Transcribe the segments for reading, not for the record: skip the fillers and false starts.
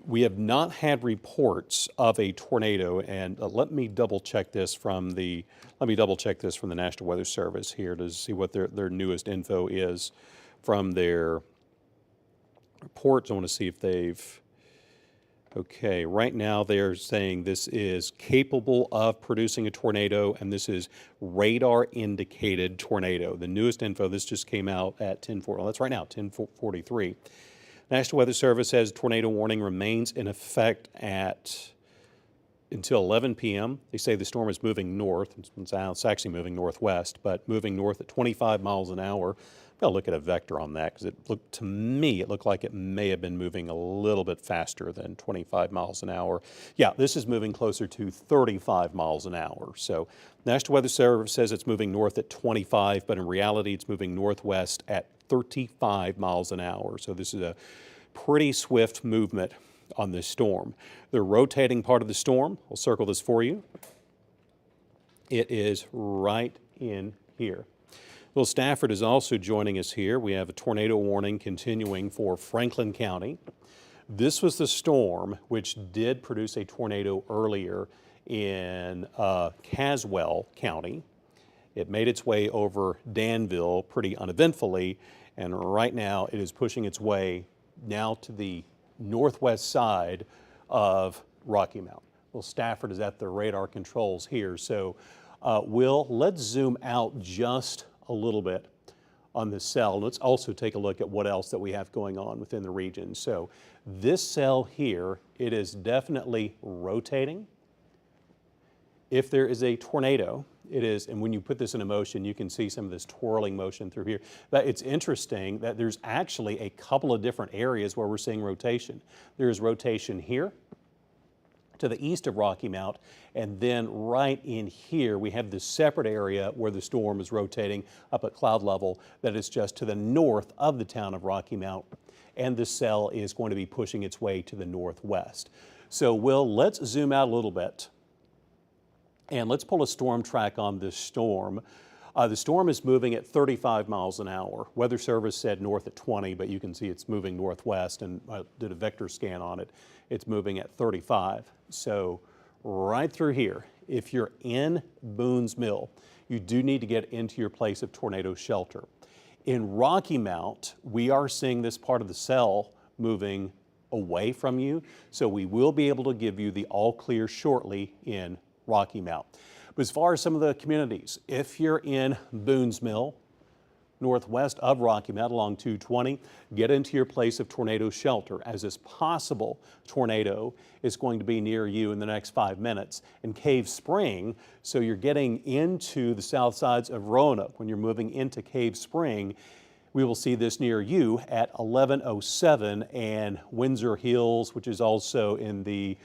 We have not had reports of a tornado, and let me double check this from the National Weather Service here to see what their newest info is from their reports. I want to see if they've. Okay, right now they're saying this is capable of producing a tornado, and this is radar indicated tornado. The newest info, this just came out at 10:40. Well, that's right now, 10:43. National Weather Service says tornado warning remains in effect until 11 p.m. They say the storm is moving north. It's actually moving northwest, but moving north at 25 miles an hour. I'll look at a vector on that because it looked like it may have been moving a little bit faster than 25 miles an hour. Yeah, this is moving closer to 35 miles an hour. So National Weather Service says it's moving north at 25, but in reality it's moving northwest at 35 miles an hour. So this is a pretty swift movement on this storm. The rotating part of the storm, I'll circle this for you. It is right in here. Well, Stafford is also joining us here. We have a tornado warning continuing for Franklin County. This was the storm which did produce a tornado earlier in Caswell County. It made its way over Danville pretty uneventfully, and right now it is pushing its way now to the northwest side of Rocky Mount. Well, Stafford is at the radar controls here, so Will, let's zoom out just a little bit on this cell. Let's also take a look at what else that we have going on within the region. So this cell here, it is definitely rotating. If there is a tornado, it is, and when you put this in motion, you can see some of this twirling motion through here. But it's interesting that there's actually a couple of different areas where we're seeing rotation. There's rotation here to the east of Rocky Mount, and then right in here we have this separate area where the storm is rotating up at cloud level that is just to the north of the town of Rocky Mount, and the cell is going to be pushing its way to the northwest. So Will, let's zoom out a little bit and let's pull a storm track on this storm. The storm is moving at 35 miles an hour. Weather Service said north at 20, but you can see it's moving northwest, and I did a vector scan on it. It's moving at 35. So right through here, if you're in Boone's Mill, you do need to get into your place of tornado shelter. In Rocky Mount, we are seeing this part of the cell moving away from you, so we will be able to give you the all clear shortly in Rocky Mount. But as far as some of the communities, if you're in Boone's Mill, northwest of Rocky Mount along 220, get into your place of tornado shelter, as this possible tornado is going to be near you in the next 5 minutes. In Cave Spring, so you're getting into the south sides of Roanoke. When you're moving into Cave Spring, we will see this near you at 11:07, and Windsor Hills, which is also in the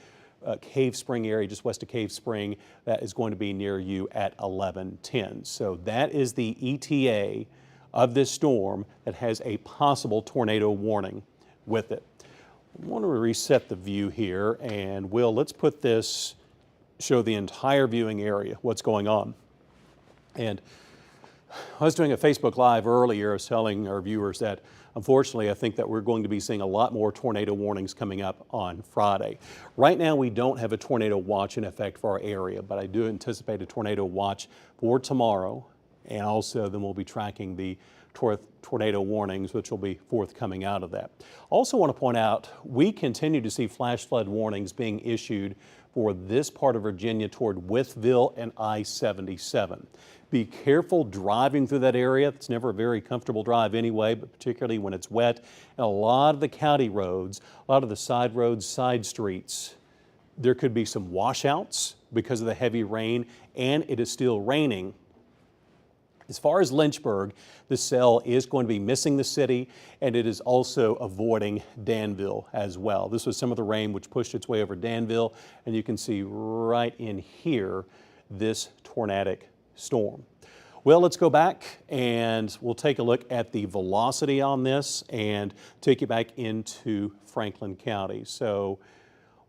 Cave Spring area, just west of Cave Spring, that is going to be near you at 11:10. So that is the ETA of this storm that has a possible tornado warning with it. I want to reset the view here, and Will, let's put this, show the entire viewing area, what's going on. And I was doing a Facebook Live earlier. I was telling our viewers that unfortunately I think that we're going to be seeing a lot more tornado warnings coming up on Friday. Right now we don't have a tornado watch in effect for our area, but I do anticipate a tornado watch for tomorrow, and also then we'll be tracking the tornado warnings, which will be forthcoming out of that. Also want to point out, we continue to see flash flood warnings being issued for this part of Virginia toward Wytheville and I-77. Be careful driving through that area. It's never a very comfortable drive anyway, but particularly when it's wet. And a lot of the county roads, a lot of the side roads, side streets, there could be some washouts because of the heavy rain, and it is still raining. As far as Lynchburg, the cell is going to be missing the city, and it is also avoiding Danville as well. This was some of the rain which pushed its way over Danville, and you can see right in here this tornadic storm. Well, let's go back and we'll take a look at the velocity on this and take you back into Franklin County. So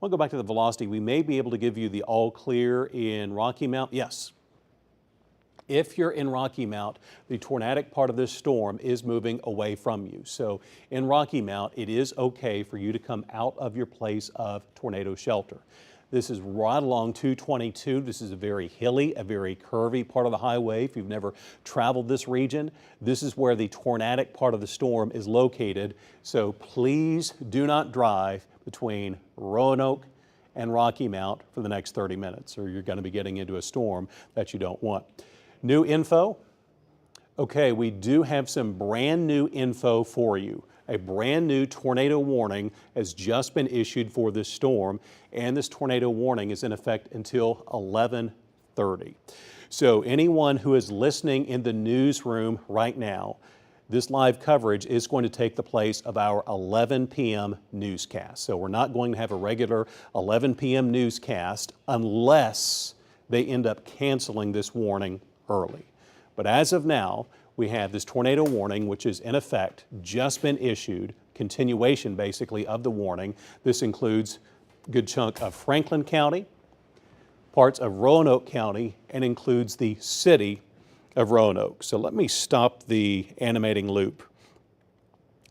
we'll go back to the velocity. We may be able to give you the all clear in Rocky Mount. Yes. If you're in Rocky Mount, the tornadic part of this storm is moving away from you. So in Rocky Mount, it is okay for you to come out of your place of tornado shelter. This is right along 222. This is a very hilly, a very curvy part of the highway. If you've never traveled this region, this is where the tornadic part of the storm is located. So please do not drive between Roanoke and Rocky Mount for the next 30 minutes, or you're going to be getting into a storm that you don't want. New info. Okay, we do have some brand new info for you. A brand new tornado warning has just been issued for this storm, and this tornado warning is in effect until 11:30. So anyone who is listening in the newsroom right now, this live coverage is going to take the place of our 11 p.m. newscast. So we're not going to have a regular 11 p.m. newscast unless they end up canceling this warning early. But as of now, we have this tornado warning, which is in effect just been issued, continuation basically of the warning. This includes a good chunk of Franklin County, parts of Roanoke County, and includes the city of Roanoke. So let me stop the animating loop,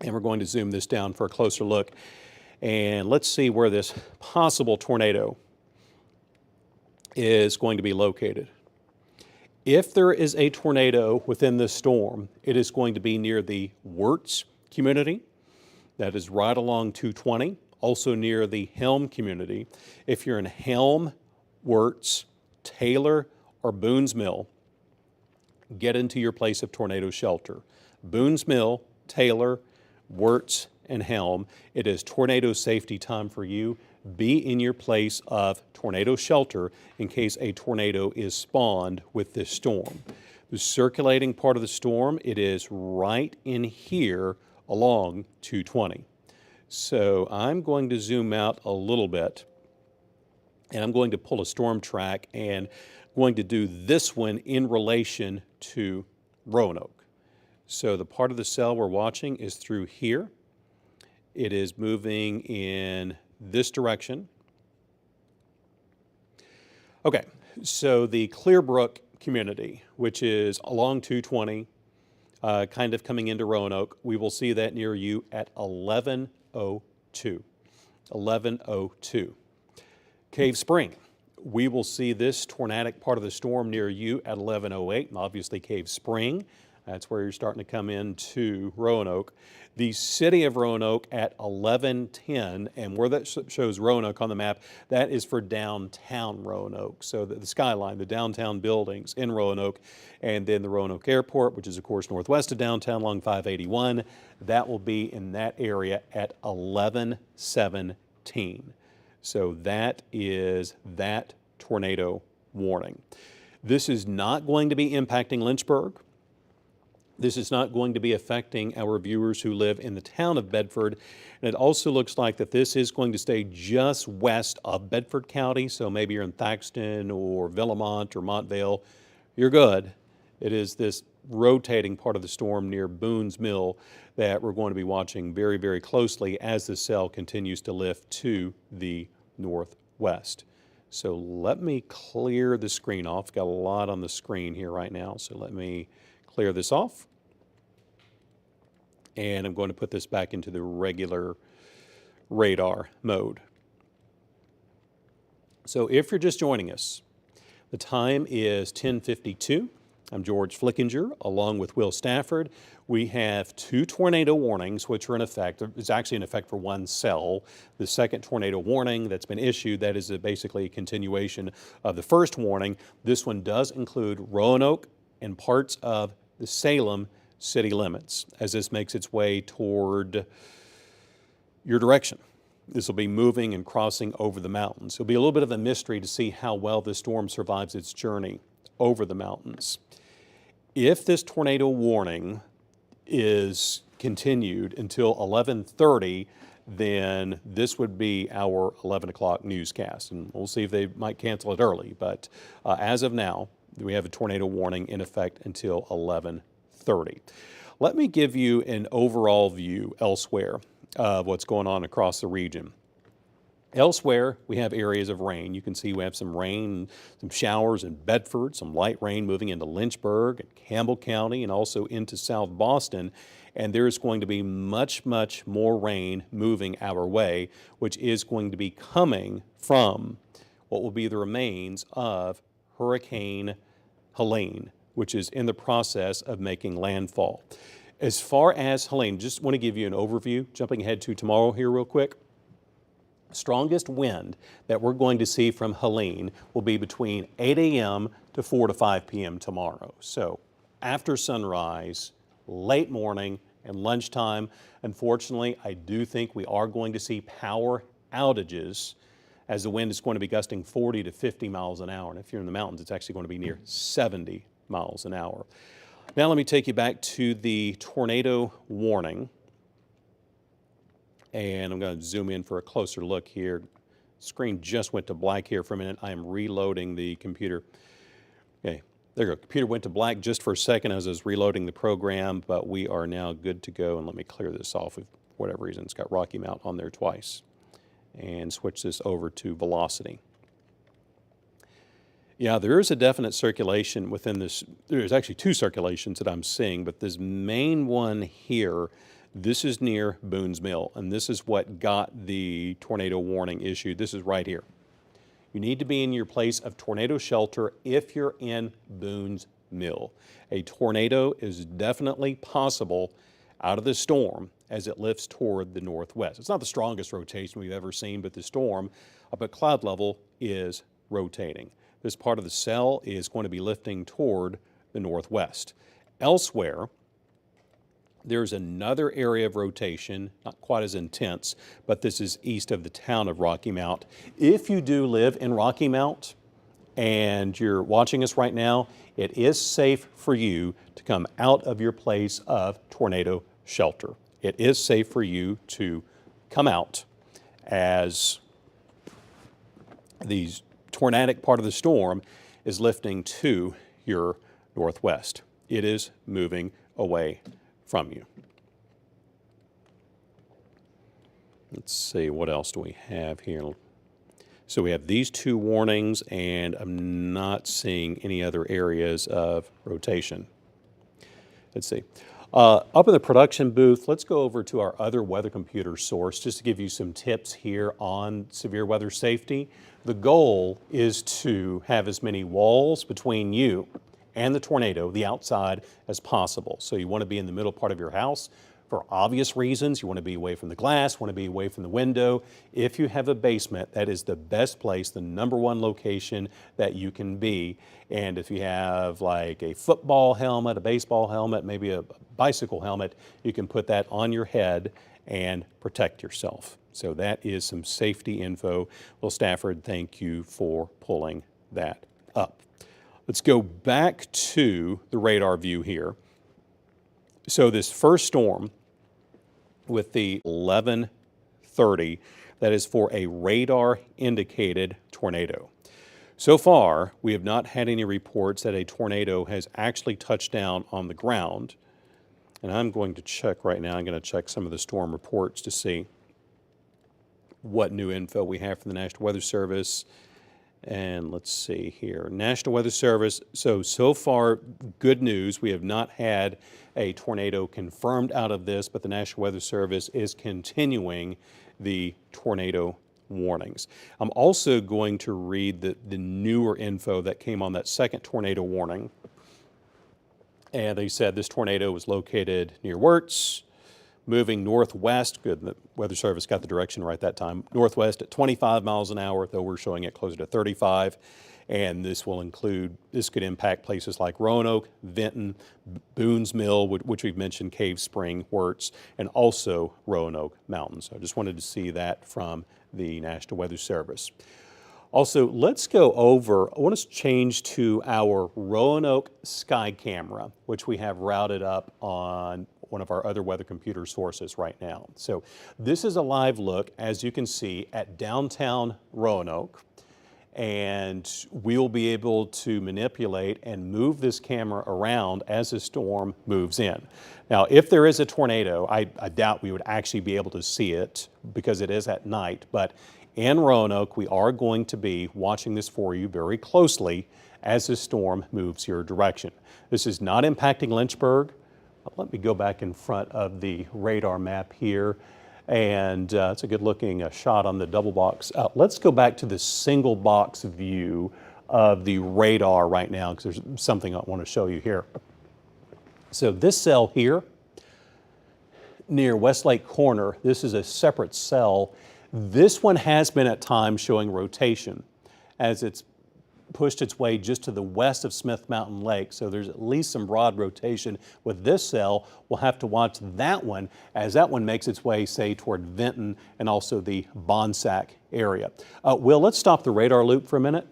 and we're going to zoom this down for a closer look. And let's see where this possible tornado is going to be located. If there is a tornado within this storm, it is going to be near the Wirtz community. That is right along 220, also near the Helm community. If you're in Helm, Wirtz, Taylor, or Boone's Mill, get into your place of tornado shelter. Boone's Mill, Taylor, Wirtz, and Helm. It is tornado safety time for you. Be in your place of tornado shelter in case a tornado is spawned with this storm. The circulating part of the storm, it is right in here along 220. So I'm going to zoom out a little bit, and I'm going to pull a storm track and going to do this one in relation to Roanoke. So the part of the cell we're watching is through here. It is moving in this direction. Okay, so the Clearbrook community, which is along 220, kind of coming into Roanoke, we will see that near you at 11:02. 11:02. Cave Spring, we will see this tornadic part of the storm near you at 11:08, and obviously Cave Spring, that's where you're starting to come into Roanoke. The city of Roanoke at 11:10, and where that shows Roanoke on the map, that is for downtown Roanoke. So the skyline, the downtown buildings in Roanoke, and then the Roanoke Airport, which is of course northwest of downtown along 581, that will be in that area at 11:17. So that is that tornado warning. This is not going to be impacting Lynchburg. This is not going to be affecting our viewers who live in the town of Bedford. And it also looks like that this is going to stay just west of Bedford County. So maybe you're in Thaxton or Villamont or Montvale, you're good. It is this rotating part of the storm near Boone's Mill that we're going to be watching very, very closely as the cell continues to lift to the northwest. So let me clear the screen off. Got a lot on the screen here right now. So let me clear this off. And I'm going to put this back into the regular radar mode. So if you're just joining us, the time is 10:52. I'm George Flickinger, along with Will Stafford. We have two tornado warnings, which are in effect. It's actually in effect for one cell. The second tornado warning that's been issued, that is basically a continuation of the first warning. This one does include Roanoke and parts of the Salem city limits as this makes its way toward your direction. This will be moving and crossing over the mountains. It'll be a little bit of a mystery to see how well this storm survives its journey over the mountains. If this tornado warning is continued until 11:30, then this would be our 11 o'clock newscast. And we'll see if they might cancel it early. But as of now, we have a tornado warning in effect until 11:30. Let me give you an overall view elsewhere of what's going on across the region. Elsewhere, we have areas of rain. You can see we have some rain, some showers in Bedford, some light rain moving into Lynchburg and Campbell County and also into South Boston. And there's going to be much, much more rain moving our way, which is going to be coming from what will be the remains of Hurricane Helene, which is in the process of making landfall. As far as Helene, just want to give you an overview, jumping ahead to tomorrow here real quick. Strongest wind that we're going to see from Helene will be between 8 a.m. to 4 to 5 p.m. tomorrow. So after sunrise, late morning, and lunchtime. Unfortunately, I do think we are going to see power outages as the wind is going to be gusting 40 to 50 miles an hour. And if you're in the mountains, it's actually going to be near 70 miles an hour. Now let me take you back to the tornado warning. And I'm going to zoom in for a closer look here. Screen just went to black here for a minute. I am reloading the computer. Okay, there you go. Computer went to black just for a second as I was reloading the program, but we are now good to go. And let me clear this off. For whatever reason, it's got Rocky Mount on there twice. And switch this over to velocity. Yeah, there is a definite circulation within this. There's actually two circulations that I'm seeing, but this main one here, this is near Boone's Mill, and this is what got the tornado warning issued. This is right here. You need to be in your place of tornado shelter if you're in Boone's Mill. A tornado is definitely possible out of the storm as it lifts toward the northwest. It's not the strongest rotation we've ever seen, but the storm up at cloud level is rotating. This part of the cell is going to be lifting toward the northwest. Elsewhere, there's another area of rotation, not quite as intense, but this is east of the town of Rocky Mount. If you do live in Rocky Mount and you're watching us right now, it is safe for you to come out of your place of tornado shelter. It is safe for you to come out as the tornadic part of the storm is lifting to your northwest. It is moving away from you. Let's see, what else do we have here? So we have these two warnings, and I'm not seeing any other areas of rotation. Let's see. Up in the production booth, let's go over to our other weather computer source just to give you some tips here on severe weather safety. The goal is to have as many walls between you and the tornado, the outside, as possible. So you want to be in the middle part of your house for obvious reasons. You want to be away from the glass, want to be away from the window. If you have a basement, that is the best place, the number one location that you can be. And if you have like a football helmet, a baseball helmet, maybe a bicycle helmet, you can put that on your head and protect yourself. So that is some safety info. Well, Stafford, thank you for pulling that up. Let's go back to the radar view here. So this first storm with the 1130, that is for a radar indicated tornado. So far, we have not had any reports that a tornado has actually touched down on the ground. And I'm going to check right now. I'm going to check some of the storm reports to see what new info we have from the National Weather Service. And let's see here, National Weather Service. So far, good news. We have not had a tornado confirmed out of this, but the National Weather Service is continuing the tornado warnings. I'm also going to read the newer info that came on that second tornado warning. And they said this tornado was located near Wirtz, moving northwest. Good, the Weather Service got the direction right that time. Northwest at 25 miles an hour, though we're showing it closer to 35. And this could impact places like Roanoke, Vinton, Boone's Mill, which we've mentioned, Cave Spring, Wirtz, and also Roanoke Mountains. So I just wanted to see that from the National Weather Service. Also, let's go over, I want to change to our Roanoke sky camera, which we have routed up on one of our other weather computer sources right now. So this is a live look, as you can see, at downtown Roanoke. And we'll be able to manipulate and move this camera around as the storm moves in. Now, if there is a tornado, I doubt we would actually be able to see it because it is at night, but in Roanoke. We are going to be watching this for you very closely as this storm moves your direction. This is not impacting Lynchburg. Let me go back in front of the radar map here. And it's a good looking shot on the double box. Let's go back to the single box view of the radar right now, because there's something I want to show you here. So this cell here near Westlake Corner, this is a separate cell. This one has been at times showing rotation as it's pushed its way just to the west of Smith Mountain Lake. So there's at least some broad rotation with this cell. We'll have to watch that one as that one makes its way, say, toward Vinton and also the Bonsack area. Will, let's stop the radar loop for a minute.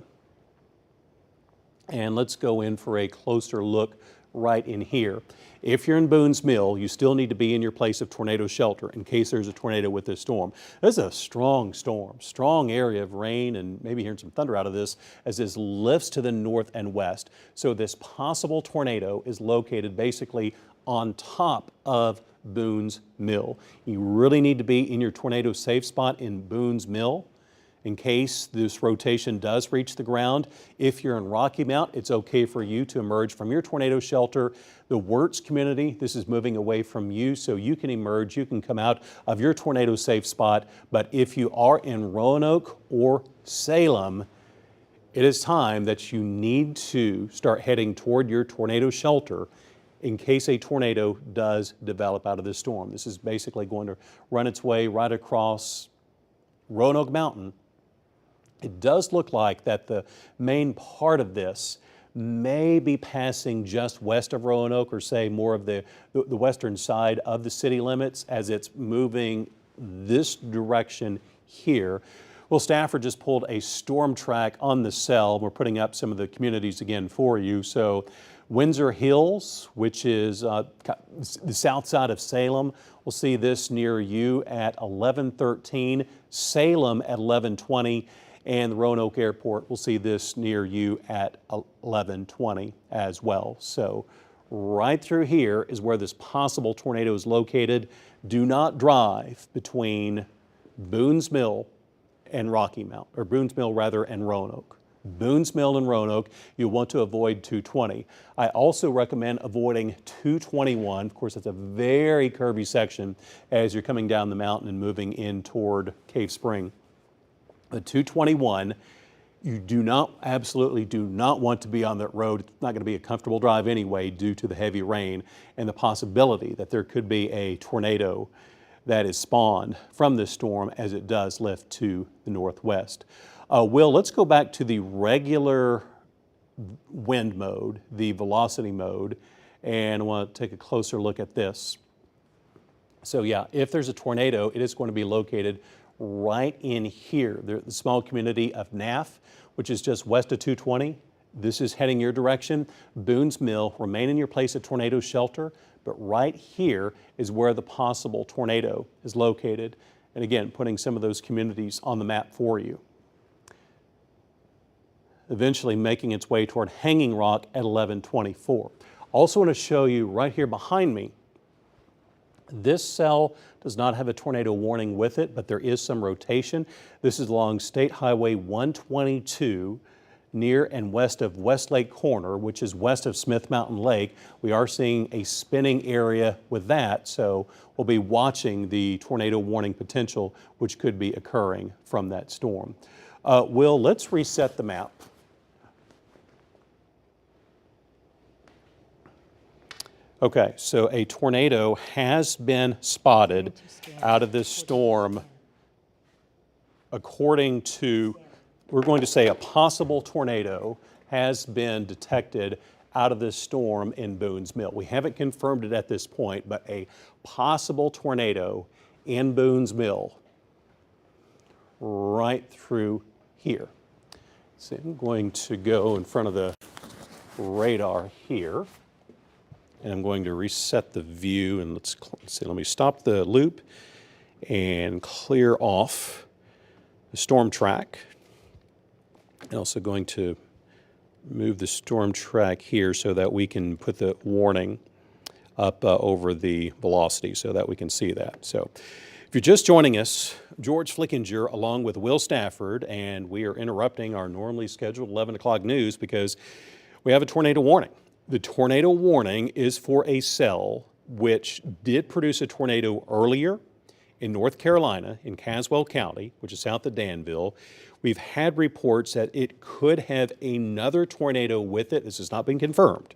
And let's go in for a closer look right in here. If you're in Boone's Mill, you still need to be in your place of tornado shelter in case there's a tornado with this storm. This is a strong storm, strong area of rain, and maybe hearing some thunder out of this as this lifts to the north and west. So this possible tornado is located basically on top of Boone's Mill. You really need to be in your tornado safe spot in Boone's Mill in case this rotation does reach the ground. If you're in Rocky Mount, it's okay for you to emerge from your tornado shelter. The Wirtz community, this is moving away from you, so you can emerge, you can come out of your tornado safe spot. But if you are in Roanoke or Salem, it is time that you need to start heading toward your tornado shelter in case a tornado does develop out of this storm. This is basically going to run its way right across Roanoke Mountain. It does look like that the main part of this may be passing just west of Roanoke, or say more of the western side of the city limits as it's moving this direction here. Well, Stafford just pulled a storm track on the cell. We're putting up some of the communities again for you. So Windsor Hills, which is the south side of Salem, we'll see this near you at 1113, Salem at 1120, and the Roanoke Airport, we'll see this near you at 1120 as well. So right through here is where this possible tornado is located. Do not drive between Boone's Mill and Rocky Mount, or Boone's Mill rather, and Roanoke. Boone's Mill and Roanoke, you'll want to avoid 220. I also recommend avoiding 221. Of course, it's a very curvy section as you're coming down the mountain and moving in toward Cave Spring. The 221, you absolutely do not want to be on that road. It's not going to be a comfortable drive anyway due to the heavy rain and the possibility that there could be a tornado that is spawned from this storm as it does lift to the northwest. Will, let's go back to the regular wind mode, the velocity mode, and I want to take a closer look at this. So yeah, if there's a tornado, it is going to be located right in here. The small community of Naff, which is just west of 220. This is heading your direction. Boone's Mill, remain in your place of tornado shelter, but right here is where the possible tornado is located. And again, putting some of those communities on the map for you. Eventually making its way toward Hanging Rock at 1124. Also want to show you right here behind me, this cell does not have a tornado warning with it, but there is some rotation. This is along State Highway 122 near and west of Westlake Corner, which is west of Smith Mountain Lake. We are seeing a spinning area with that, so we'll be watching the tornado warning potential which could be occurring from that storm. Will, let's reset the map. Okay, so a tornado has been spotted out of this storm according to, we're going to say a possible tornado has been detected out of this storm in Boone's Mill. We haven't confirmed it at this point, but a possible tornado in Boone's Mill right through here. So I'm going to go in front of the radar here. And I'm going to reset the view, and let's see, let me stop the loop and clear off the storm track. I'm also going to move the storm track here so that we can put the warning up over the velocity so that we can see that. So If you're just joining us, George Flickinger along with Will Stafford, and we are interrupting our normally scheduled 11 o'clock news because we have a tornado warning. The tornado warning is for a cell which did produce a tornado earlier in North Carolina, in Caswell County, which is south of Danville. We've had reports that it could have another tornado with it. This has not been confirmed,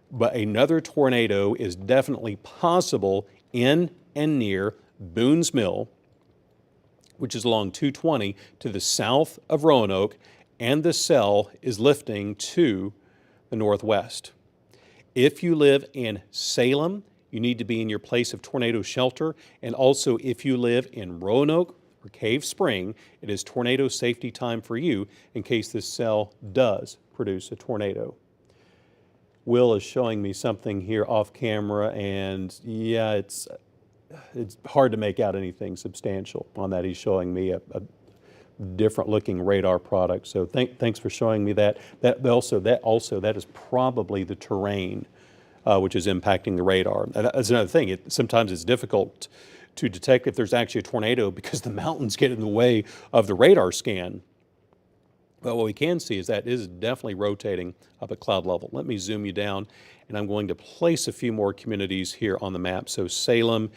but another tornado is definitely possible in and near Boone's Mill, which is along 220 to the south of Roanoke, and the cell is lifting to the northwest. If you live in Salem, you need to be in your place of tornado shelter, and also if you live in Roanoke or Cave Spring, it is tornado safety time for you in case this cell does produce a tornado. Will is showing me something here off camera, and yeah, it's hard to make out anything substantial on that. He's showing me a different looking radar product. So thanks for showing me that. That is probably the terrain which is impacting the radar. That's another thing. Sometimes it's difficult to detect if there's actually a tornado because the mountains get in the way of the radar scan. But what we can see is that it is definitely rotating up at cloud level. Let me zoom you down, and I'm going to place a few more communities here on the map. So Salem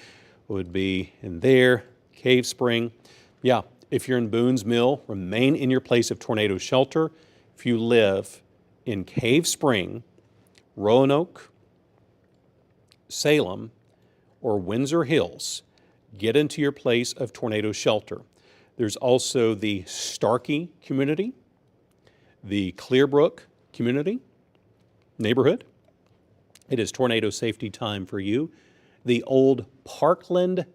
would be in there, Cave Spring. Yeah, if you're in Boone's Mill, remain in your place of tornado shelter. If you live in Cave Spring, Roanoke, Salem, or Windsor Hills, get into your place of tornado shelter. There's also the Starkey community, the Clearbrook community, neighborhood. It is tornado safety time for you. The old Pinkard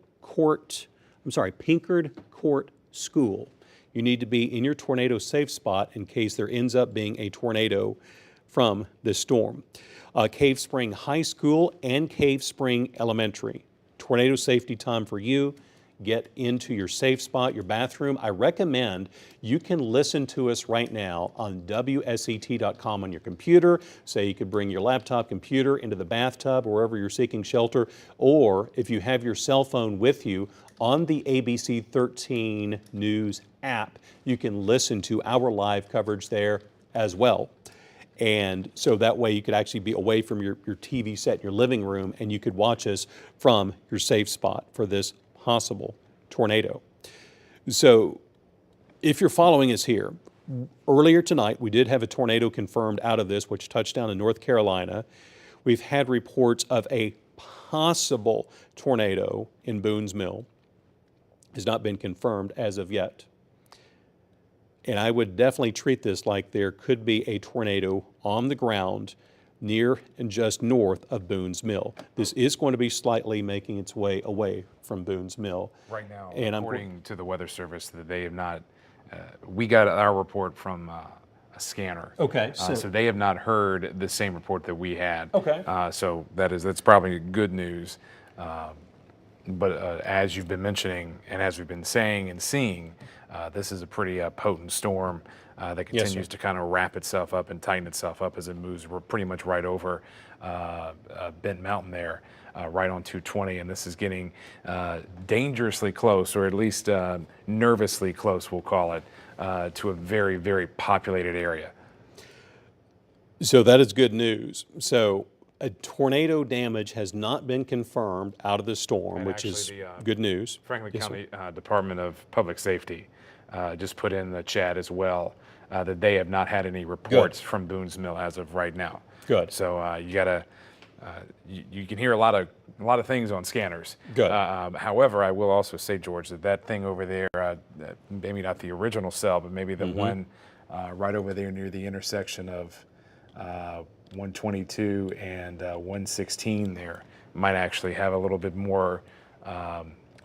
Court School. You need to be in your tornado safe spot in case there ends up being a tornado from this storm. Cave Spring High School and Cave Spring Elementary. Tornado safety time for you. Get into your safe spot, your bathroom. I recommend you can listen to us right now on WSET.com on your computer. Say you could bring your laptop computer into the bathtub or wherever you're seeking shelter, or if you have your cell phone with you on the ABC 13 News app, you can listen to our live coverage there as well. And so that way you could actually be away from your TV set in your living room, and you could watch us from your safe spot for this possible tornado. So if you're following us here, earlier tonight we did have a tornado confirmed out of this, which touched down in North Carolina. We've had reports of a possible tornado in Boone's Mill. Has not been confirmed as of yet. And I would definitely treat this like there could be a tornado on the ground near and just north of Boone's Mill. This is going to be slightly making its way away from Boone's Mill. Right now, and according to the Weather Service, that they have not, we got our report from a scanner. Okay. So they have not heard the same report that we had. Okay. So that's probably good news. But as you've been mentioning, and as we've been saying and seeing, this is a pretty potent storm that continues to kind of wrap itself up and tighten itself up as it moves. We're pretty much right over Bent Mountain there, right on 220, and this is getting dangerously close, or at least nervously close, we'll call it, to a very, very populated area. So that is good news. So a tornado damage has not been confirmed out of the storm, And which actually is good news. Franklin County Department of Public Safety just put in the chat as well that they have not had any reports from Boone's Mill as of right now. Good. So you gotta, you can hear a lot of things on scanners. Good. However, I will also say, George, that thing over there, maybe not the original cell, but maybe the one right over there near the intersection of 122 and 116 there might actually have a little bit more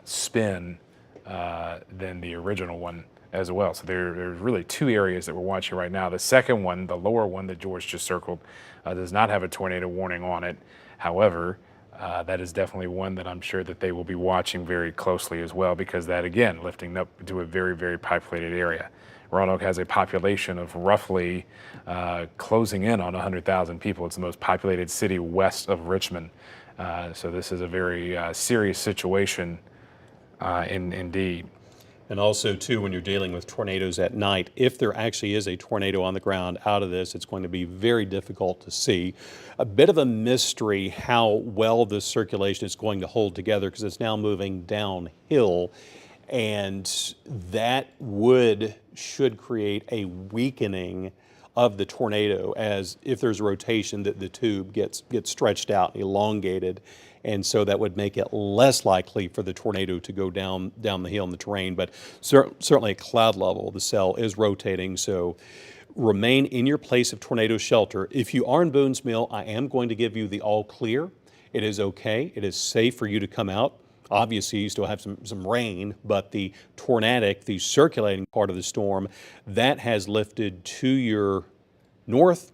spin than the original one as well. So there's really two areas that we're watching right now. The second one, the lower one that George just circled, does not have a tornado warning on it. However, that is definitely one that I'm sure that they will be watching very closely as well, because that, again, lifting up to a very, very populated area. Roanoke has a population of roughly closing in on 100,000 people. It's the most populated city west of Richmond. So this is a very serious situation Indeed. And also, too, when you're dealing with tornadoes at night, if there actually is a tornado on the ground out of this, it's going to be very difficult to see. A bit of a mystery how well this circulation is going to hold together because it's now moving downhill. And that should create a weakening of the tornado, as if there's a rotation that the tube gets stretched out and elongated, and so that would make it less likely for the tornado to go down the hill in the terrain. But certainly at cloud level, the cell is rotating, so remain in your place of tornado shelter. If you are in Boone's Mill, I am going to give you the all clear. It is okay. It is safe for you to come out. Obviously, you still have some rain, but the tornadic, the circulating part of the storm, that has lifted to your north,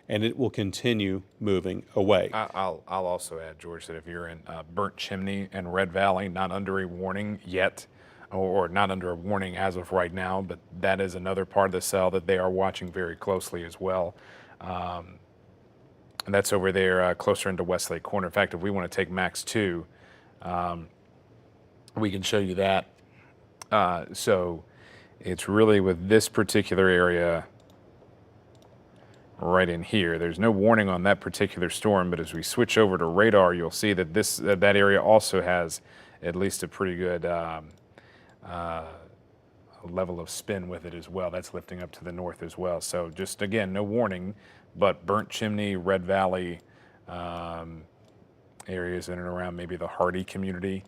and it will continue moving away. I'll also add, George, that if you're in Burnt Chimney and Red Valley, not under a warning yet, or not under a warning as of right now, but that is another part of the cell that they are watching very closely as well. And that's over there closer into Westlake Corner. In fact, if we want to take Max 2, we can show you that. So it's really with this particular area right in here. There's no warning on that particular storm, but as we switch over to radar, you'll see that that area also has at least a pretty good level of spin with it as well. That's lifting up to the north as well. So just again, no warning, but Burnt Chimney, Red Valley areas in and around maybe the Hardy community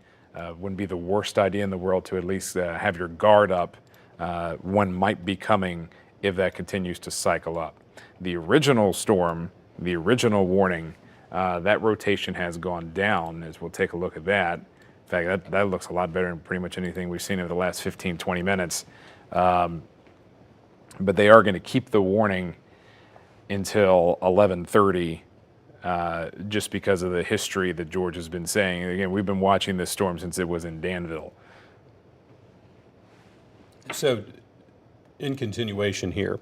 wouldn't be the worst idea in the world to at least have your guard up. One might be coming if that continues to cycle up. The original storm, the original warning, that rotation has gone down, as we'll take a look at that. In fact, that looks a lot better than pretty much anything we've seen over the last 15, 20 minutes. But they are going to keep the warning until 11:30, just because of the history that George has been saying. Again, we've been watching this storm since it was in Danville. So, in continuation here,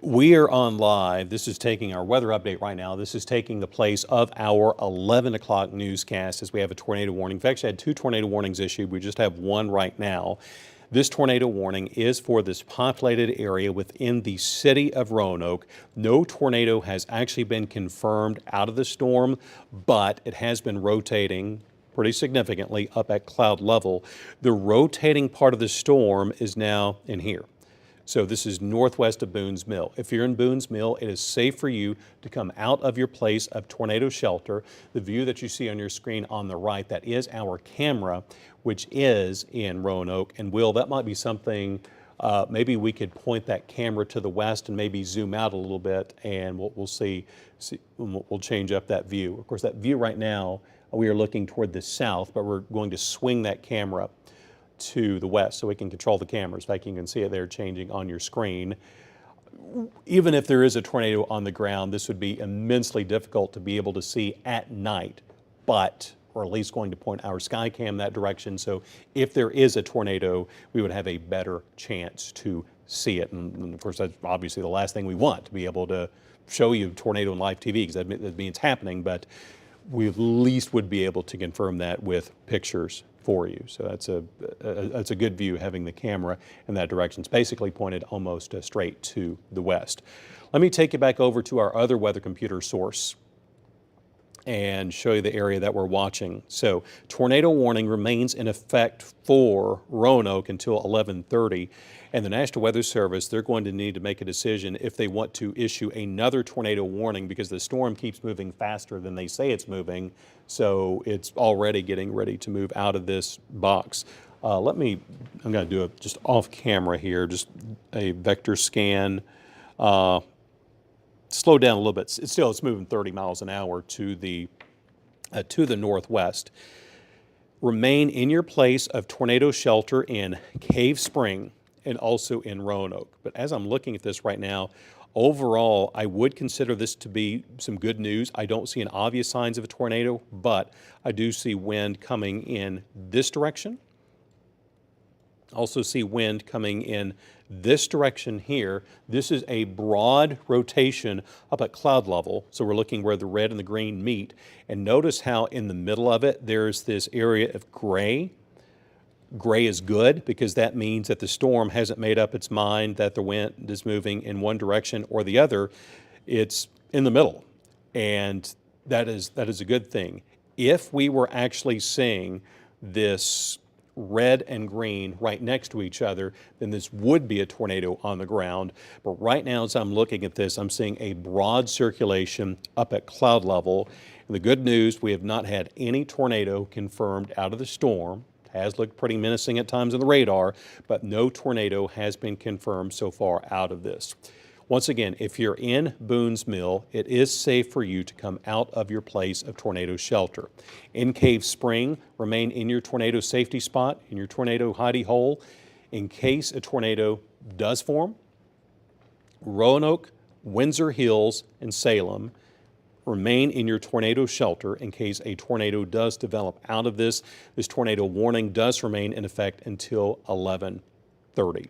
we are on live. This is taking our weather update right now. This is taking the place of our 11 o'clock newscast as we have a tornado warning. In fact, I had 2 tornado warnings issued. We just have one right now. This tornado warning is for this populated area within the city of Roanoke. No tornado has actually been confirmed out of the storm, but it has been rotating pretty significantly up at cloud level. The rotating part of the storm is now in here. So this is northwest of Boone's Mill. If you're in Boone's Mill, it is safe for you to come out of your place of tornado shelter. The view that you see on your screen on the right, that is our camera, which is in Roanoke. And Will, that might be something, maybe we could point that camera to the west and maybe zoom out a little bit, and we'll see, we'll change up that view. Of course, that view right now, we are looking toward the south, but we're going to swing that camera to the west so we can control the cameras. In fact, you can see it there changing on your screen. Even if there is a tornado on the ground, this would be immensely difficult to be able to see at night, but we're at least going to point our sky cam that direction. So if there is a tornado, we would have a better chance to see it. And of course, that's obviously the last thing we want, to be able to show you a tornado on live TV, because that means it's happening, but we at least would be able to confirm that with pictures for you. So that's a good view, having the camera in that direction. It's basically pointed almost straight to the west. Let me take you back over to our other weather computer source and show you the area that we're watching. So tornado warning remains in effect for Roanoke until 11:30. And the National Weather Service, they're going to need to make a decision if they want to issue another tornado warning, because the storm keeps moving faster than they say it's moving. So it's already getting ready to move out of this box. I'm going to do it just off camera here, just a vector scan. Slow down a little bit. It's moving 30 miles an hour to the northwest. Remain in your place of tornado shelter in Cave Spring and also in Roanoke. But as I'm looking at this right now, overall, I would consider this to be some good news. I don't see an obvious signs of a tornado, but I do see wind coming in this direction. Also see wind coming in this direction here. This is a broad rotation up at cloud level. So we're looking where the red and the green meet. And notice how in the middle of it, there's this area of gray. Gray is good because that means that the storm hasn't made up its mind that the wind is moving in one direction or the other. It's in the middle, and that is a good thing. If we were actually seeing this red and green right next to each other, then this would be a tornado on the ground. But right now, as I'm looking at this, I'm seeing a broad circulation up at cloud level. And the good news, we have not had any tornado confirmed out of the storm. It has looked pretty menacing at times on the radar, but no tornado has been confirmed so far out of this. Once again, if you're in Boone's Mill, it is safe for you to come out of your place of tornado shelter. In Cave Spring, remain in your tornado safety spot, in your tornado hidey hole, in case a tornado does form. Roanoke, Windsor Hills, and Salem, remain in your tornado shelter in case a tornado does develop out of this. This tornado warning does remain in effect until 11:30.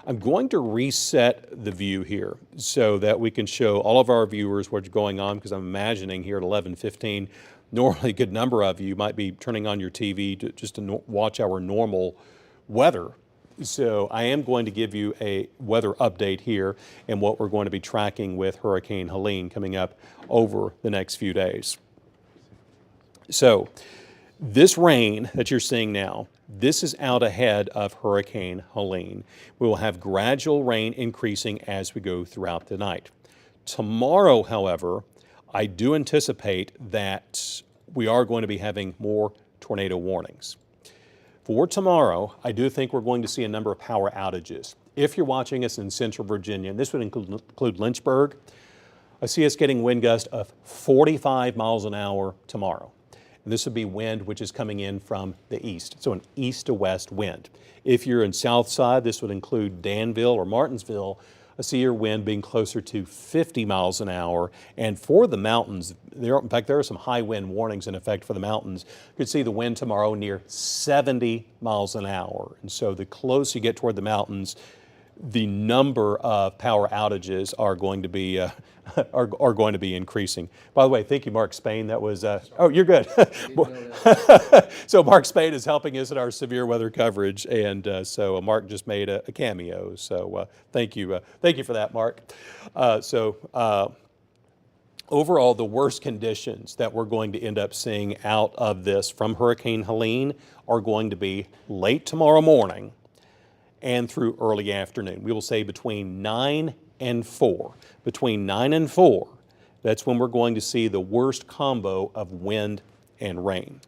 I'm going to reset the view here so that we can show all of our viewers what's going on, because I'm imagining here at 11:15, normally a good number of you might be turning on your TV just to watch our normal weather. So I am going to give you a weather update here and what we're going to be tracking with Hurricane Helene coming up over the next few days. So this rain that you're seeing now, this is out ahead of Hurricane Helene. We will have gradual rain increasing as we go throughout the night. Tomorrow, however, I do anticipate that we are going to be having more tornado warnings. For tomorrow, I do think we're going to see a number of power outages. If you're watching us in Central Virginia, and this would include Lynchburg, I see us getting wind gusts of 45 miles an hour tomorrow. And this would be wind which is coming in from the east, so an east to west wind. If you're in South Side, this would include Danville or Martinsville. I see your wind being closer to 50 miles an hour. And for the mountains, in fact, there are some high wind warnings in effect for the mountains. You could see the wind tomorrow near 70 miles an hour. And so the closer you get toward the mountains, the number of power outages are going to be going to be increasing. By the way, thank you, Mark Spain. That was oh, you're good. So Mark Spain is helping us in our severe weather coverage, and so Mark just made a cameo. So thank you for that, Mark. Overall, the worst conditions that we're going to end up seeing out of this from Hurricane Helene are going to be late tomorrow morning and through early afternoon. We will say between 9 and 4. Between 9 and 4, that's when we're going to see the worst combo of wind and rain.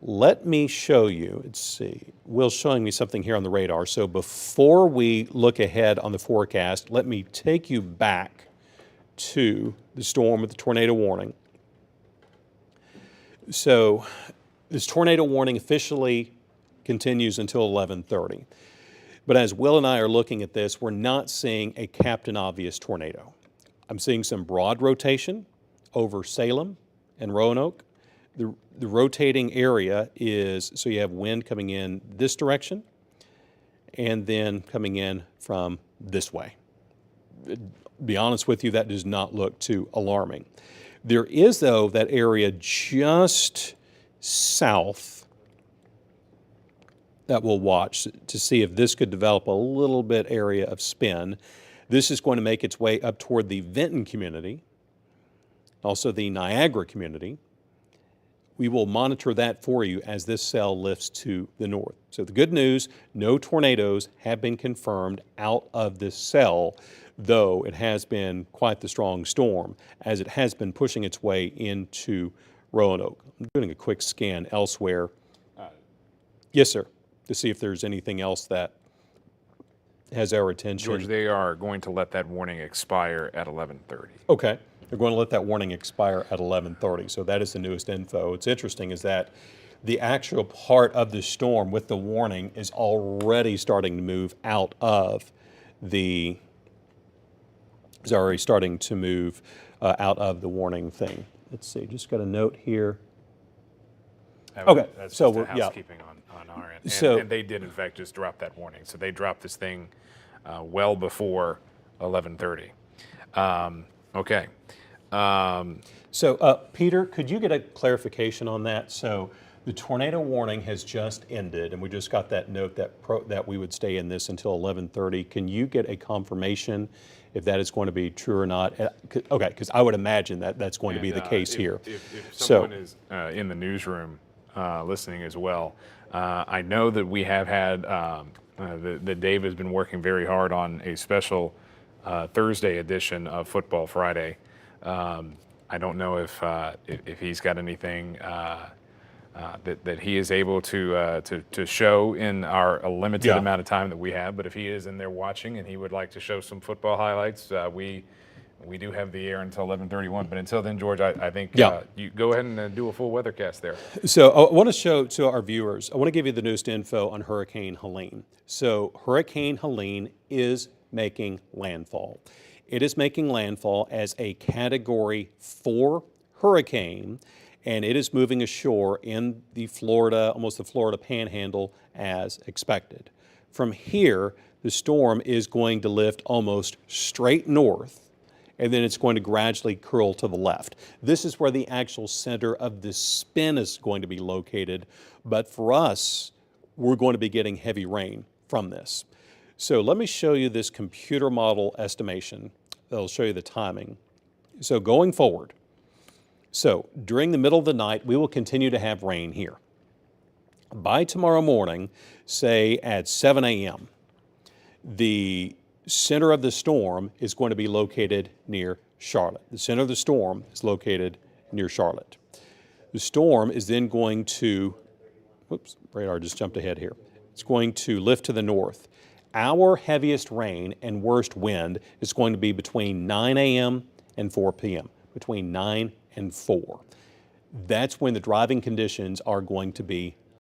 Let me show you, let's see, Will's showing me something here on the radar. So before we look ahead on the forecast, let me take you back to the storm with the tornado warning. So this tornado warning officially continues until 11:30. But as Will and I are looking at this, we're not seeing a Captain Obvious tornado. I'm seeing some broad rotation over Salem and Roanoke. The rotating area is, so you have wind coming in this direction and then coming in from this way. To be honest with you, that does not look too alarming. There is, though, that area just south that we'll watch to see if this could develop a little bit area of spin. This is going to make its way up toward the Vinton community, also the Niagara community. We will monitor that for you as this cell lifts to the north. So the good news, no tornadoes have been confirmed out of this cell, though it has been quite the strong storm as it has been pushing its way into Roanoke. I'm doing a quick scan elsewhere. Yes, sir. To see if there's anything else that has our attention. George, they are going to let that warning expire at 11:30. Okay. They're going to let that warning expire at 11:30. So that is the newest info. What's interesting is that the actual part of the storm with the warning is already starting to move out of the out of the warning thing. Let's see, just got a note here. Okay, That's so just we're housekeeping on our end. So- and they did, in fact, just drop that warning. So they dropped this thing well before 11:30. Okay. So, Peter, could you get a clarification on that? So The tornado warning has just ended, and we just got that note that we would stay in this until 11:30. Can you get a confirmation if that is going to be true or not? Okay, because I would imagine that that's going to be the case here. If someone is in the newsroom listening as well, I know that we have had that Dave has been working very hard on a special Thursday edition of Football Friday. I don't know if he's got anything that he is able to show in our limited amount of time that we have. But if he is in there watching and he would like to show some football highlights, we do have the air until 11:31. But until then, George, I think you go ahead and do a full weathercast there. So I want to show to our viewers, I want to give you the newest info on Hurricane Helene. So Hurricane Helene is making landfall. It is making landfall as a Category 4 hurricane, and it is moving ashore in the almost the Florida Panhandle as expected. From here, the storm is going to lift almost straight north, and then it's going to gradually curl to the left. This is where the actual center of the spin is going to be located, but for us, we're going to be getting heavy rain from this. So let me show you this computer model estimation. That'll show you the timing. So going forward, so during the middle of the night, we will continue to have rain here. By tomorrow morning, say at 7 a.m., the center of the storm is going to be located near Charlotte. The center of the storm is located near Charlotte. The storm is then going to, whoops, radar just jumped ahead here. It's going to lift to the north. Our heaviest rain and worst wind is going to be between 9 a.m. and 4 p.m., between 9 and 4. That's when the driving conditions are going to be